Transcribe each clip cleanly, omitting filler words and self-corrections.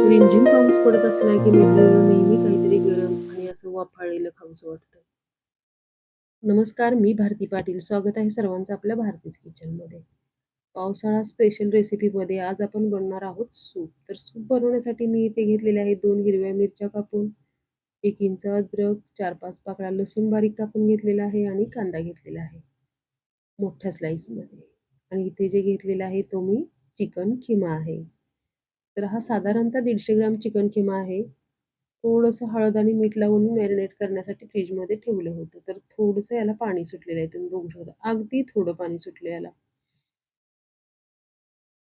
रिमझिम पाऊस पडत असला की मैत्रिणीला नेहमी काहीतरी गरम आणि असं वाफाळलेलं खावंसं वाटतं. नमस्कार, मी भारती पाटील. स्वागत आहे सर्वांचं आपल्या भारतीज किचनमध्ये. पावसाळा स्पेशल रेसिपीमध्ये आज आपण बनवणार आहोत सूप. तर सूप बनवण्यासाठी मी इथे घेतलेले आहे 2 हिरव्या मिरच्या कापून, 1 इंच अद्रक, 4-5 पाकळ्या लसूण बारीक कापून घेतलेला आहे आणि कांदा घेतलेला आहे मोठ्या स्लाइसमध्ये. आणि इथे जे घेतलेला आहे तो मी चिकन खिमा आहे. तर हा साधारणतः 150 ग्रॅम चिकन खिमा आहे. थोडंसं हळद आणि मीठ लावून मॅरिनेट करण्यासाठी फ्रीजमध्ये ठेवलं होतं. तर थोडंसं याला पाणी सुटलेलं आहे. तुम्ही बघू शकता. अगदी थोडं पाणी सुटलं याला.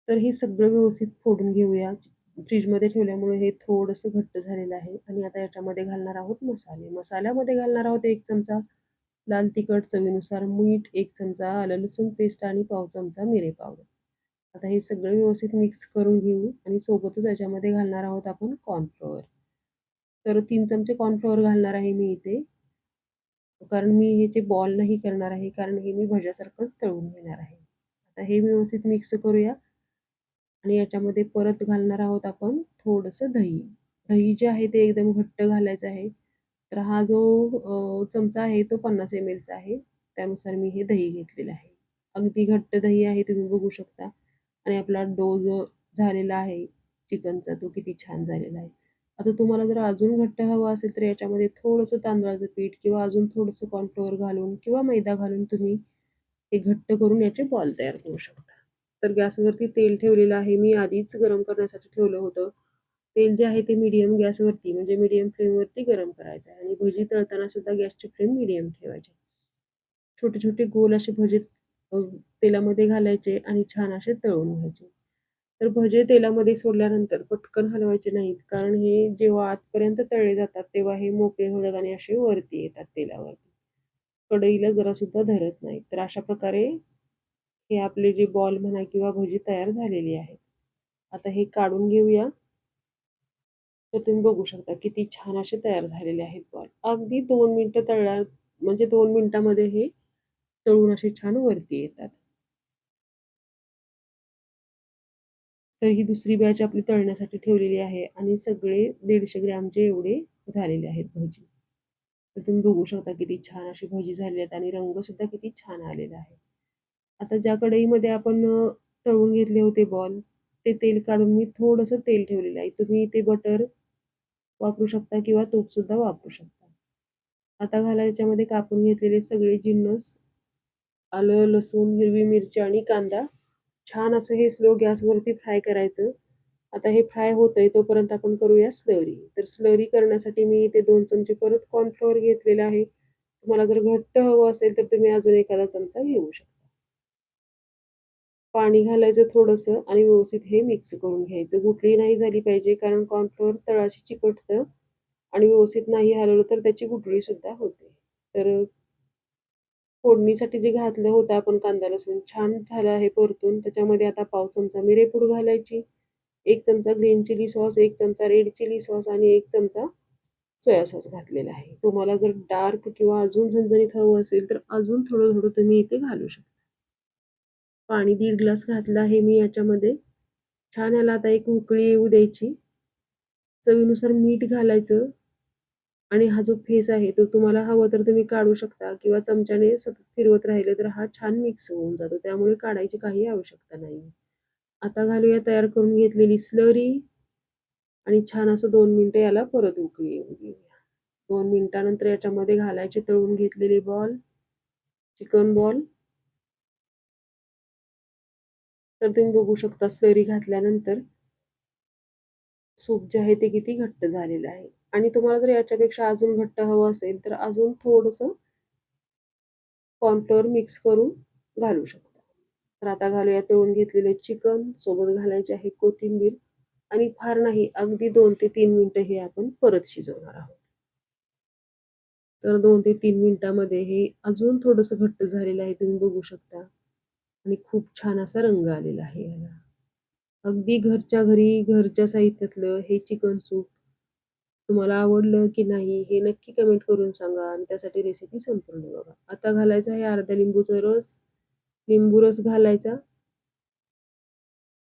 तर हे सगळं व्यवस्थित फोडून घेऊया. फ्रीजमध्ये ठेवल्यामुळे हे थोडंसं घट्ट झालेलं आहे आणि आता याच्यामध्ये घालणार आहोत मसाले. मसाल्यामध्ये घालणार आहोत 1 चमचा लाल तिखट, चवीनुसार मीठ, 1 चमचा आलं लसूण पेस्ट आणि पाव चमचा मिरे पावडर. आता हे सगळं व्यवस्थित मिक्स करून घेऊ आणि सोबतच याच्यामध्ये घालणार आहोत आपण कॉर्नफ्लोअर. तर 3 चमचे कॉर्नफ्लोअर घालणार आहे मी इथे. कारण मी ह्याचे बॉल नाही करणार आहे, कारण हे मी भज्यासारखंच तळून घेणार आहे. आता हे व्यवस्थित मिक्स करूया आणि याच्यामध्ये परत घालणार आहोत आपण थोडंसं दही. दही जे आहे ते एकदम घट्ट घालायचं आहे. तर हा जो चमचा आहे तो 50 ml चा आहे. त्यानुसार मी हे दही घेतलेलं आहे. अगदी घट्ट दही आहे तुम्ही बघू शकता आणि आपला डो जो झालेला आहे चिकनचा तो किती छान झालेला आहे. आता तुम्हाला जर अजून घट्ट हवं असेल तर याच्यामध्ये थोडंसं तांदळाचं पीठ किंवा अजून थोडंसं कॉर्नफ्लोअर घालून किंवा मैदा घालून तुम्ही हे घट्ट करून याचे बॉल तयार करू शकता. तर गॅसवरती तेल ठेवलेलं आहे मी आधीच गरम करण्यासाठी ठेवलं होतं. तेल जे आहे ते मीडियम गॅसवरती म्हणजे मीडियम फ्लेमवरती गरम करायचं आहे आणि भजी तळताना सुद्धा गॅसची फ्लेम मीडियम ठेवायची. छोटे छोटे गोल असे भजे तेलामध्ये घालायचे आणि छान असे तळून घ्यायचे. तर भजे तेलामध्ये सोडल्यानंतर पटकन हलवायचे नाहीत, कारण हे जेव्हा आतपर्यंत तळले जातात तेव्हा हे मोकळे होतात आणि असे वरती येतात तेलावरती. कढईला जरासुद्धा धरत नाहीत. तर अशा प्रकारे हे आपले जे बॉल म्हणा किंवा भजी तयार झालेली आहेत. आता हे काढून घेऊया. तर तुम्ही बघू शकता किती छान असे तयार झालेले आहेत बॉल. अगदी 2 मिनिटं म्हणजे 2 मिनिटामध्ये हे तळून असे छान वरती येतात. तर ही दुसरी बॅच आपली तळण्यासाठी ठेवलेली आहे आणि सगळे 150 ग्रॅमचे एवढे झालेले आहेत भजी. तर तुम्ही बघू शकता किती छान अशी भजी झाली आहेत आणि रंगसुद्धा किती छान आलेला आहे. आता ज्या कढईमध्ये आपण तळून घेतले होते बॉल, ते तेल काढून मी थोडंसं तेल ठेवलेलं आहे. तुम्ही ते बटर वापरू शकता किंवा तूपसुद्धा वापरू शकता. आता घाला याच्यामध्ये कापून घेतलेले सगळे जिन्नस, आलं, लसूण, हिरवी मिरची आणि कांदा. छान असं हे स्लो गॅसवरती फ्राय करायचं. आता हे फ्राय होतंय तोपर्यंत आपण करूया स्लरी. तर स्लरी करण्यासाठी मी इथे 2 चमचे परत कॉर्नफ्लोअर घेतलेलं आहे. तुम्हाला जर घट्ट हवं असेल तर तुम्ही अजून एखादा चमचा घेऊ शकता. पाणी घालायचं थोडंसं आणि व्यवस्थित हे मिक्स करून घ्यायचं. गुठळी नाही झाली पाहिजे, कारण कॉर्नफ्लोअर तळाशी चिकटतं आणि व्यवस्थित नाही हलवलं तर त्याची गुठळी सुद्धा होते. तर फोडणीसाठी जे घातलं होतं आपण कांदा लसूण छान झालं आहे परतून. त्याच्यामध्ये आता पाव चमचा मिरेपूड घालायची, 1 चमचा ग्रीन चिली सॉस, 1 चमचा रेड चिली सॉस आणि 1 चमचा सोया सॉस घातलेला आहे. तुम्हाला जर डार्क किंवा अजून झणझणीत हवं असेल तर अजून थोडं-थोडं तुम्ही इथे घालू शकता. पाणी 1.5 ग्लास घातलं आहे मी याच्यामध्ये. छान याला आता एक उकळी येऊ द्यायची. चवीनुसार मीठ घालायचं आणि हा जो फेस आहे तो तुम्हाला हवं तर तुम्ही काढू शकता किंवा चमच्याने सतत फिरवत राहिलं तर हा छान मिक्स होऊन जातो. त्यामुळे काढायची काही आवश्यकता नाही. आता घालूया तयार करून घेतलेली स्लरी आणि छान असं 2 मिनिटं याला परत उकळी येऊ देऊया. 2 मिनिटानंतर याच्यामध्ये घालायचे तळून घेतलेले बॉल, चिकन बॉल. तर तुम्ही बघू शकता स्लरी घातल्यानंतर सूप जे आहे ते किती घट्ट झालेलं आहे आणि तुम्हाला जर याच्यापेक्षा अजून घट्ट हवं असेल तर अजून थोडंसं कॉर्नफ्लोअर मिक्स करून घालू शकता. तर आता घालूया तळून घेतलेले चिकन, सोबत घालायची आहे कोथिंबीर आणि फार नाही अगदी 2 ते 3 मिनिटं हे आपण परत शिजवणार आहोत. तर 2 ते 3 मिनिटामध्ये हे अजून थोडंसं घट्ट झालेलं आहे तुम्ही बघू शकता आणि खूप छान असा रंग आलेला आहे याला. अगदी घरच्या घरी, घरच्या साहित्यातलं हे चिकन सूप तुम्हाला आवडलं की नाही हे नक्की कमेंट करून सांगा आणि त्यासाठी रेसिपी संपूर्ण बघा. आता घालायचा आहे अर्धा लिंबूचा रस. लिंबू रस घालायचा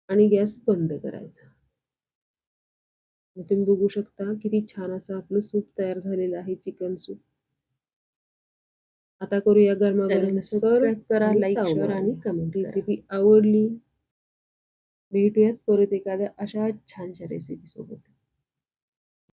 आणि गॅस बंद करायचा. तुम्ही बघू शकता किती छान असं आपलं सूप तयार झालेलं आहे, चिकन सूप. आता करूया गरमागरम सबस्क्राईब करा, आणि लाईक, ताव शेअर आणि मारूया. कमेंट करा. रेसिपी आवडली भेटूयात परत एखाद्या अशा छानशा रेसिपी सोबत.